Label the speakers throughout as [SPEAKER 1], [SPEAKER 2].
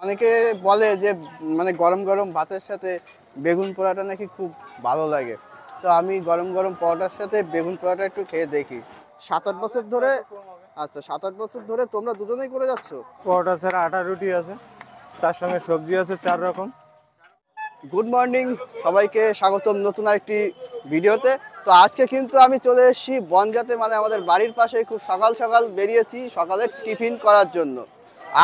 [SPEAKER 1] অনেকে বলে যে মানে গরম গরম ভাতের সাথে বেগুন পোড়াটা নাকি খুব ভালো লাগে। তো আমি গরম গরম পরোটার সাথে বেগুন পোড়াটা একটু খেয়ে দেখি। 7-8 বছর ধরে, আচ্ছা 7-8 বছর ধরে তোমরা দুজনেই করে যাচ্ছ?
[SPEAKER 2] পরোটা ছাড়া আটা রুটি আছে, তার সঙ্গে সবজি আছে 4 রকম।
[SPEAKER 1] গুড মর্নিং, সবাইকে স্বাগতম নতুন আরেকটি ভিডিওতে। তো আজকে কিন্তু আমি চলে এসেছি বনগাঁতে, মানে আমাদের বাড়ির পাশে। খুব সকাল সকাল বেরিয়েছি সকালের টিফিন করার জন্য।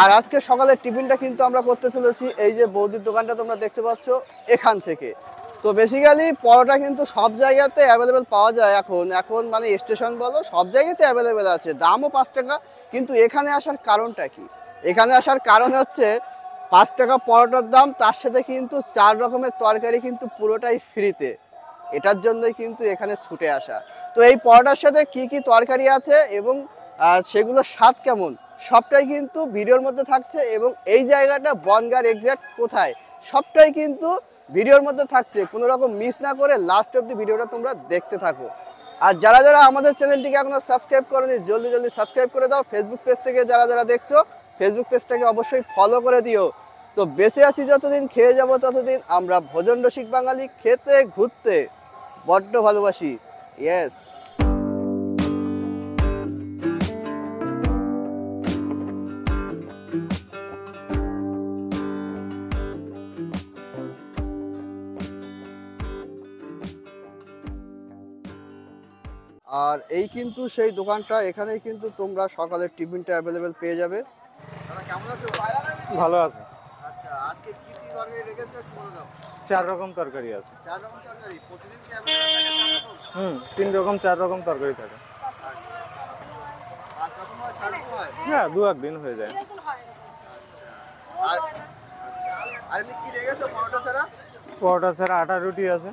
[SPEAKER 1] আর আজকে সকালের টিফিনটা কিন্তু আমরা করতে চলেছি এই যে বৌদির দোকানটা তোমরা দেখতে পাচ্ছ এখান থেকে। তো বেসিক্যালি পরোটা কিন্তু সব জায়গাতে অ্যাভেলেবেল পাওয়া যায় এখন এখন মানে স্টেশন বলো সব জায়গাতে অ্যাভেলেবেল আছে, দামও 5 টাকা। কিন্তু এখানে আসার কারণটা কি? এখানে আসার কারণ হচ্ছে 5 টাকা পরোটার দাম, তার সাথে কিন্তু 4 রকমের তরকারি কিন্তু পুরোটাই ফ্রিতে। এটার জন্যই কিন্তু এখানে ছুটে আসা। তো এই পরোটার সাথে কি কি তরকারি আছে এবং সেগুলোর স্বাদ কেমন সবটাই কিন্তু ভিডিওর মধ্যে থাকছে। এবং এই জায়গাটা বনগাঁর এক্স্যাক্ট কোথায় সবটাই কিন্তু ভিডিওর মধ্যে থাকছে। কোনো রকম মিস না করে লাস্ট অব্দি ভিডিওটা তোমরা দেখতে থাকো। আর যারা যারা আমাদের চ্যানেলটিকে এখনো সাবস্ক্রাইব করোনি জলদি জলদি সাবস্ক্রাইব করে দাও। ফেসবুক পেজ থেকে যারা যারা দেখছো ফেসবুক পেজটাকে অবশ্যই ফলো করে দিও। তো বেঁচে আছি যতদিন, খেয়ে যাব ততদিন। আমরা ভোজন রসিক বাঙালি, খেতে ঘুরতে বড্ড ভালোবাসি। ইয়েস। আর এই কিন্তু সেই দোকানটা, এখানেই কিন্তু তোমরা সকালের টিফিনটা অ্যাভেলেবেল পেয়ে যাবে। দাদা কেমন আছো?
[SPEAKER 2] ভালো আছে।
[SPEAKER 1] আচ্ছা, আজকে কি কি তরকারি রেখেছো একটু বলে দাও।
[SPEAKER 2] 4 রকম তরকারি আছে।
[SPEAKER 1] 4 রকম তরকারি প্রতিদিন কি অ্যাভেলেবেল থাকে? 4 রকম?
[SPEAKER 2] 3 রকম 4 রকম তরকারি থাকে।
[SPEAKER 1] 5 রকম হয়, 4 রকম হয়?
[SPEAKER 2] হ্যাঁ, 2-1 দিন হয়ে যায়।
[SPEAKER 1] আর আর এমনি কি রেখেছো পরোটা ছাড়া?
[SPEAKER 2] পরোটা ছাড়া আটা রুটি আছে।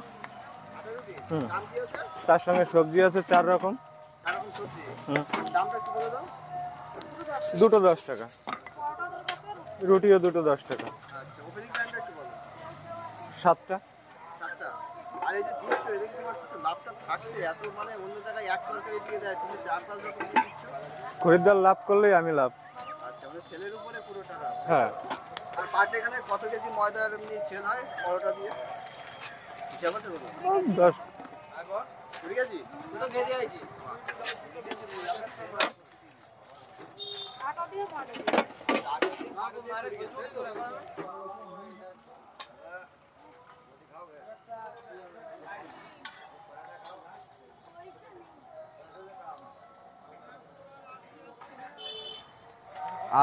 [SPEAKER 1] আটা রুটি?
[SPEAKER 2] হুম।
[SPEAKER 1] দাম কি আছে?
[SPEAKER 2] তার সঙ্গে সবজি আছে 4 রকম।
[SPEAKER 1] 4 রকম সবজি।
[SPEAKER 2] হুম।
[SPEAKER 1] দামটা একটু বলে দাও।
[SPEAKER 2] দুটো 10 টাকা, রুটিও দুটো 10 টাকা।
[SPEAKER 1] আচ্ছা, ওপেনিং টাইমটা একটু বলো।
[SPEAKER 2] 7টা।
[SPEAKER 1] 7টা। আর এই যে দিচ্ছ এটা কি তোমার কিছু লাভটা থাকছে? এত মানে অন্য জায়গায় এক তরকারি দিয়ে দেয়, তুমি 4-5 রকম দিয়ে দিচ্ছ।
[SPEAKER 2] খরিদ্দার লাভ করলেই আমি লাভ।
[SPEAKER 1] আচ্ছা, মানে সেলের উপরে পুরোটা লাভ।
[SPEAKER 2] হ্যাঁ।
[SPEAKER 1] আর পার ডে এখানে কত কেজি ময়দার এমনি সেল হয় পরোটা দিয়ে? যেমন তো বলো।
[SPEAKER 2] 10।
[SPEAKER 1] 20 কেজি? দুটো কেজি আইছি। আটা দিয়ে মারে।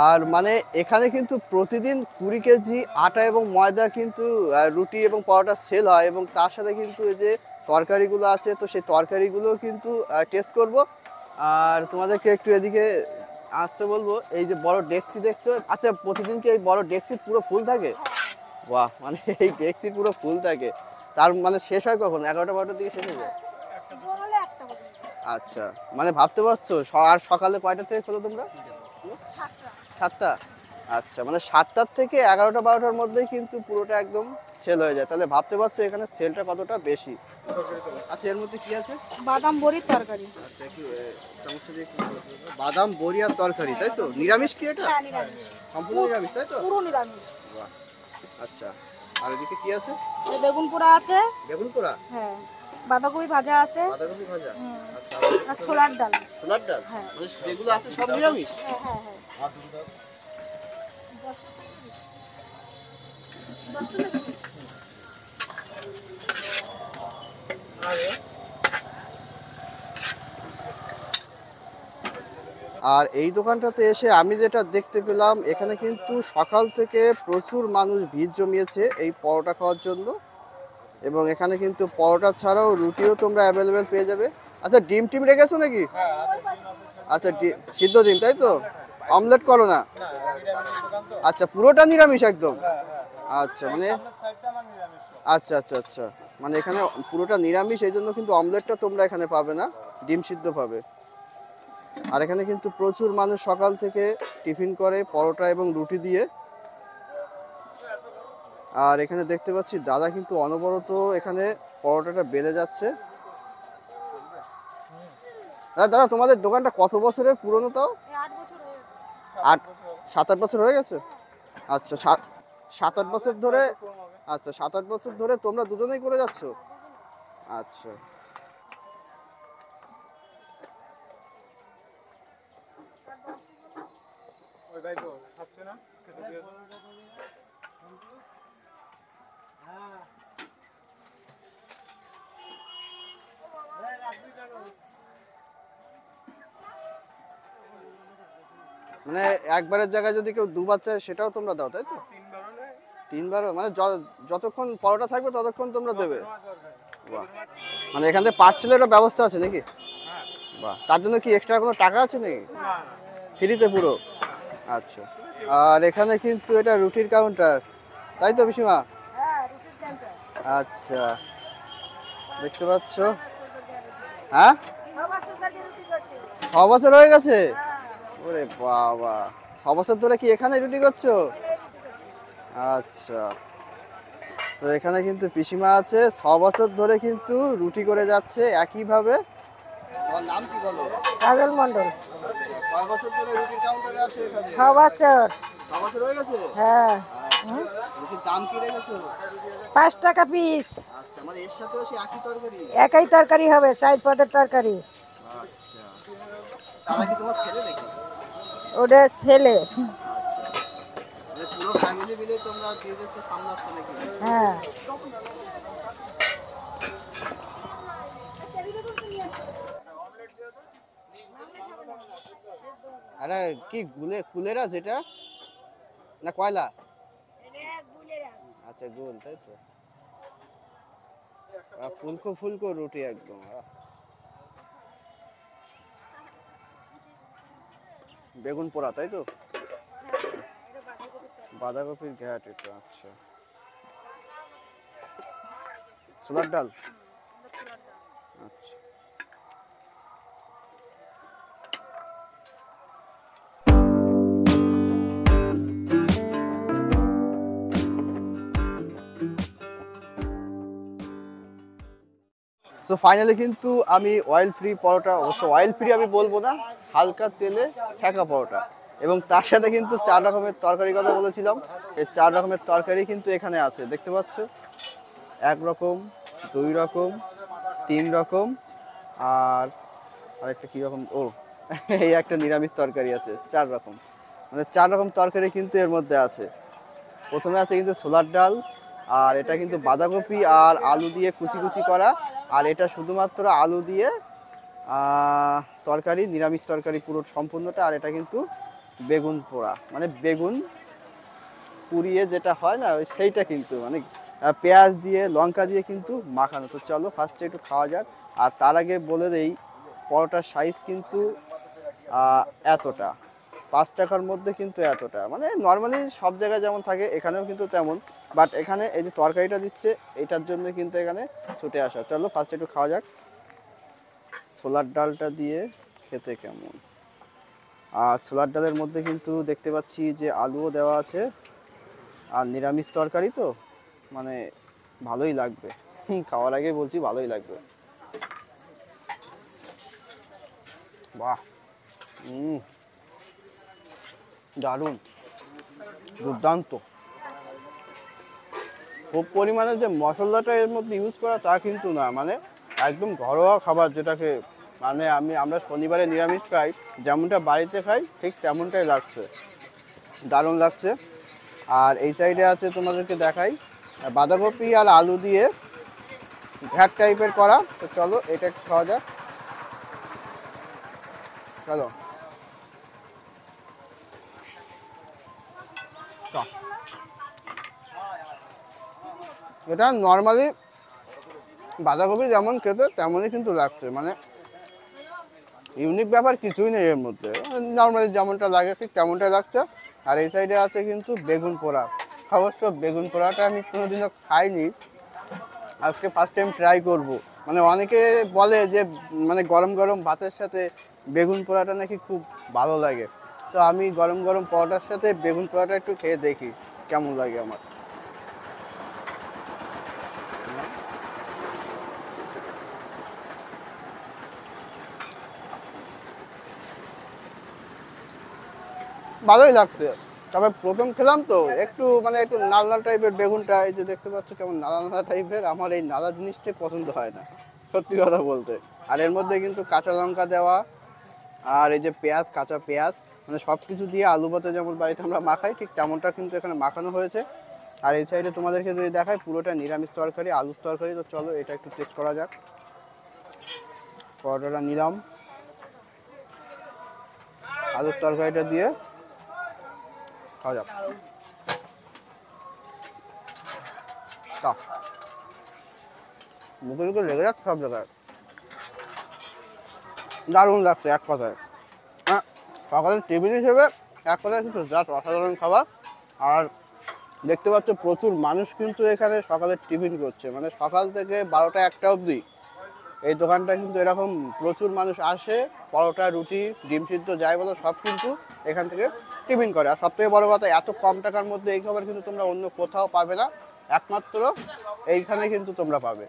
[SPEAKER 1] আর মানে এখানে কিন্তু প্রতিদিন 20 কেজি আটা এবং ময়দা কিন্তু রুটি এবং পরোটা সেল হয়। এবং তার সাথে কিন্তু এই যে তরকারিগুলো আছে, তো সেই তরকারিগুলো কিন্তু টেস্ট করব। আর তোমাদেরকে একটু এদিকে আসতে বলবো। এই যে বড় ডেকচি দেখছো, আচ্ছা প্রতিদিন কি এই বড় ডেকচি পুরো ফুল থাকে? বাহ, মানে এই ডেকচি পুরো ফুল থাকে। তার মানে শেষ হয় কখন? 11টা-12টার দিকে শেষ হয়ে যায়? আচ্ছা, মানে ভাবতে পারছো আর সকালে কয়টা থেকে খোলো তোমরা? 7টা। আচ্ছা, মানে 7টার থেকে 11টা-12টার মধ্যেই কিন্তু পুরোটা একদম সেল হয়ে যায়। তাহলে ভাবতে পারছো এখানে সেলটা কতটা বেশি। আচ্ছা, এর মধ্যে কি আছে?
[SPEAKER 3] বাদাম বড়ির তরকারি।
[SPEAKER 1] আচ্ছা, একটু চামচটা দিয়ে একটু বলো তো। বাদাম বড়ি আর তরকারি, তাই তো? নিরামিষ কি এটা?
[SPEAKER 3] হ্যাঁ, নিরামিষ।
[SPEAKER 1] সম্পূর্ণ নিরামিষ, তাই তো?
[SPEAKER 3] পুরো নিরামিষ।
[SPEAKER 1] বাহ। আচ্ছা, আর এদিকে কি আছে?
[SPEAKER 3] এই বেগুন পোড়া আছে।
[SPEAKER 1] বেগুন পোড়া?
[SPEAKER 3] হ্যাঁ। বাঁধাকপি ভাজা আছে।
[SPEAKER 1] বাঁধাকপি ভাজা?
[SPEAKER 3] হুম।
[SPEAKER 1] আচ্ছা,
[SPEAKER 3] আর ছোলার ডাল।
[SPEAKER 1] ছোলার ডাল?
[SPEAKER 3] হ্যাঁ।
[SPEAKER 1] মানে যেগুলো আছে সব নিরামিষ?
[SPEAKER 3] হ্যাঁ হ্যাঁ হ্যাঁ।
[SPEAKER 1] আর এই দোকানটাতে এসে আমি যেটা দেখতে পেলাম, এখানে কিন্তু সকাল থেকে প্রচুর মানুষ ভিড় জমিয়েছে এই পরোটা খাওয়ার জন্য। এবং এখানে কিন্তু পরোটা ছাড়াও রুটিও তোমরা অ্যাভেলেবেল পেয়ে যাবে। আচ্ছা, ডিম টিম রেখেছো নাকি? আচ্ছা, সিদ্ধ ডিম, তাই তো? অমলেট করো না? আচ্ছা, পুরোটা নিরামিষ একদম? আচ্ছা, মানে আচ্ছা আচ্ছা আচ্ছা, মানে এখানে পুরোটা নিরামিষ, এই জন্য কিন্তু অমলেটটা তোমরা এখানে পাবে না, ডিম সিদ্ধ পাবে। আর এখানে কিন্তু প্রচুর মানুষ সকাল থেকে টিফিন করে পরোটা এবং রুটি দিয়ে। আর এখানে দেখতে পাচ্ছি দাদা কিন্তু অনবরত এখানে পরোটাটা বেলে যাচ্ছে। দাদা, তোমাদের দোকানটা কত বছরের পুরনো তাও?
[SPEAKER 3] 8 বছর হয়ে গেছে।
[SPEAKER 1] 7-8 বছর হয়ে গেছে? আচ্ছা, 7-8 বছর ধরে? আচ্ছা, 7-8 বছর ধরে তোমরা দুজনেই করে যাচ্ছ? আচ্ছা।
[SPEAKER 2] ওই ভাই তো খাচ্ছে না, খেতে দিয়েছে।
[SPEAKER 1] মানে একবারের জায়গায় যদি কেউ দুবার চায় সেটাও তোমরা দাও, তাই তো?
[SPEAKER 2] 3 বারও নেয়।
[SPEAKER 1] 3বারও? মানে যতক্ষণ পরোটা থাকবে ততক্ষণ তোমরা দেবে?
[SPEAKER 2] তোমার দরকার।
[SPEAKER 1] বাহ। মানে এখান থেকে পার্সেলেরও ব্যবস্থা আছে নাকি?
[SPEAKER 2] হ্যাঁ।
[SPEAKER 1] বাহ, তার জন্য কি এক্সট্রা কোনো টাকা আছে নাকি?
[SPEAKER 2] না,
[SPEAKER 1] ফ্রিতে পুরো? আচ্ছা। আর এখানে কিন্তু এটা রুটির কাউন্টার, তাই তো পিসিমা?
[SPEAKER 3] হ্যাঁ, রুটির কাউন্টার।
[SPEAKER 1] আচ্ছা, দেখতে পাচ্ছ। হ্যাঁ,
[SPEAKER 3] 6 বছর ধরে রুটি করছি।
[SPEAKER 1] 6 বছর হয়ে গেছে?
[SPEAKER 3] হ্যাঁ,
[SPEAKER 1] ওরে বাবা, 6 বছর ধরে কি এখানে রুটি করছো? আচ্ছা, তো এখানে কিন্তু পিসিমা আছে, 6 বছর ধরে কিন্তু রুটি করে যাচ্ছে একইভাবে। তোমার নাম কি বলো?
[SPEAKER 3] কাজল মন্ডল।
[SPEAKER 1] আচ্ছা, কয় বছর ধরে রুটির কাউন্টারে আছে এখানে?
[SPEAKER 3] 6 বছর।
[SPEAKER 1] 6 বছর হয়ে গেছে?
[SPEAKER 3] হ্যাঁ,
[SPEAKER 1] আচ্ছা, রুটির দাম কি রেখেছো?
[SPEAKER 3] 5 টাকা পিস।
[SPEAKER 1] আচ্ছা, মানে এর সাথেও সেই একই তরকারি?
[SPEAKER 3] একই তরকারি হবে, 4 পদের তরকারি।
[SPEAKER 1] আচ্ছা, তারা কি তোমার ছেলে নাকি?
[SPEAKER 3] ওটা ছেলে।
[SPEAKER 1] মানে পুরো ফ্যামিলি মিলে তোমরা বিজনেসটা সামলাচ্ছ নাকি?
[SPEAKER 3] হ্যাঁ।
[SPEAKER 1] আরে কি কুলেরা যেটা, না কয়লা? আচ্ছা, গোল, তাই তো। ফুলকো ফুলকো রুটি একদম। বেগুন পোড়া, তাই তো? বাঁধাকপির ঘ্যাট এটা। আচ্ছা, ছোলার ডাল। আচ্ছা, তো ফাইনালি কিন্তু আমি অয়েল ফ্রি পরোটা, অবশ্য অয়েল ফ্রি আমি বলবো না, হালকা তেলে ছ্যাঁকা পরোটা, এবং তার সাথে কিন্তু 4 রকমের তরকারি কথা বলেছিলাম, এই 4 রকমের তরকারি কিন্তু এখানে আছে, দেখতে পাচ্ছ। 1 রকম, 2 রকম, 3 রকম, আর আরেকটা কি রকম, ও এই একটা নিরামিষ তরকারি আছে। 4 রকম, মানে 4 রকম তরকারি কিন্তু এর মধ্যে আছে। প্রথমে আছে কিন্তু ছোলার ডাল, আর এটা কিন্তু বাঁধাকপি আর আলু দিয়ে কুচি কুচি করা, আর এটা শুধুমাত্র আলু দিয়ে তরকারি, নিরামিষ তরকারি পুরো সম্পূর্ণটা। আর এটা কিন্তু বেগুন পোড়া, মানে বেগুন পুড়িয়ে যেটা হয় না, ওই সেইটা কিন্তু মানে পেঁয়াজ দিয়ে লঙ্কা দিয়ে কিন্তু মাখানো। তো চলো ফার্স্টে একটু খাওয়া যাক। আর তার আগে বলে দেই, পরোটার সাইজ কিন্তু এতটা, 5 টাকার মধ্যে কিন্তু এতটা, মানে নর্মালি সব জায়গায় যেমন থাকে এখানেও কিন্তু তেমন, বাট এখানে এই যে তরকারিটা দিচ্ছে এটার জন্য কিন্তু এখানে ছুটে আসা। চলো ফার্স্ট একটু খাওয়া যাক। ছোলার ডালটা দিয়ে খেতে কেমন। আর ছোলার ডালের মধ্যে কিন্তু দেখতে পাচ্ছি যে আলুও দেওয়া আছে, আর নিরামিষ তরকারি তো মানে ভালোই লাগবে। খাওয়ার আগে বলছি ভালোই লাগবে। বাহ, দারুণ, দুর্দান্ত। খুব পরিমাণে যে মশলাটা এর মধ্যে ইউজ করা তা কিন্তু না, মানে একদম ঘরোয়া খাবার, যেটাকে মানে আমরা শনিবারে নিরামিষ খাই, যেমনটা বাড়িতে খাই ঠিক তেমনটাই লাগছে, দারুণ লাগছে। আর এই সাইডে আছে, তোমাদেরকে দেখাই, বাঁধাকপি আর আলু দিয়ে ঘ্যাট টাইপের করা। তো চলো এটা একটু খাওয়া যাক, চলো। এটা নর্মালি বাঁধাকপি যেমন খেতে তেমনই কিন্তু লাগছে, মানে ইউনিক ব্যাপার কিছুই নেই এর মধ্যে, নর্মালি যেমনটা লাগে ঠিক তেমনটাই লাগছে। আর এই সাইডে আছে কিন্তু বেগুন পোড়া। অবশ্য বেগুন পোড়াটা আমি কোনোদিনও খাইনি, আজকে ফার্স্ট টাইম ট্রাই করব। মানে অনেকে বলে যে মানে গরম গরম ভাতের সাথে বেগুন পোড়াটা নাকি খুব ভালো লাগে, তো আমি গরম গরম পরোটার সাথে বেগুন পোড়াটা একটু খেয়ে দেখি কেমন লাগে আমার। ভালোই লাগছে, তবে প্রথম খেলাম তো একটু মানে একটু নাল নাল টাইপের বেগুনটা, এই যে দেখতে পাচ্ছ কেমন নালা নালা টাইপের, আমার এই নালা জিনিসটাই পছন্দ হয় না সত্যি কথা বলতে। আর এর মধ্যে কিন্তু কাঁচা লঙ্কা দেওয়া, আর এই যে পেঁয়াজ, কাঁচা পেঁয়াজ, মানে সব কিছু দিয়ে আলু ভাতে যেমন বাড়িতে আমরা মাখাই ঠিক তেমনটা কিন্তু এখানে মাখানো হয়েছে। আর এই সাইডে তোমাদেরকে যদি দেখাই পুরোটা নিরামিষ তরকারি, আলুর তরকারি। তো চলো এটা একটু টেস্ট করা যাক। পরোটাটা নিলাম, আলুর তরকারিটা দিয়ে খাওয়া যাক। মুখে মুখে লেগে যাচ্ছে সব জায়গায়, দারুণ লাগছে এক কথায়। হ্যাঁ, সকালের টিফিন হিসেবে এক কথায় কিন্তু জাস্ট অসাধারণ খাবার। আর দেখতে পাচ্ছ প্রচুর মানুষ কিন্তু এখানে সকালের টিফিন করছে, মানে সকাল থেকে 12টা 1টা অবধি এই দোকানটা কিন্তু এরকম প্রচুর মানুষ আসে, পরোটা, রুটি, ডিম সিদ্ধ যাই বলো সব কিন্তু এখান থেকে টিফিন করে। আর সবথেকে বড় কথা, এত কম টাকার মধ্যে এই খাবার কিন্তু তোমরা অন্য কোথাও পাবে না, একমাত্র এইখানে কিন্তু তোমরা পাবে।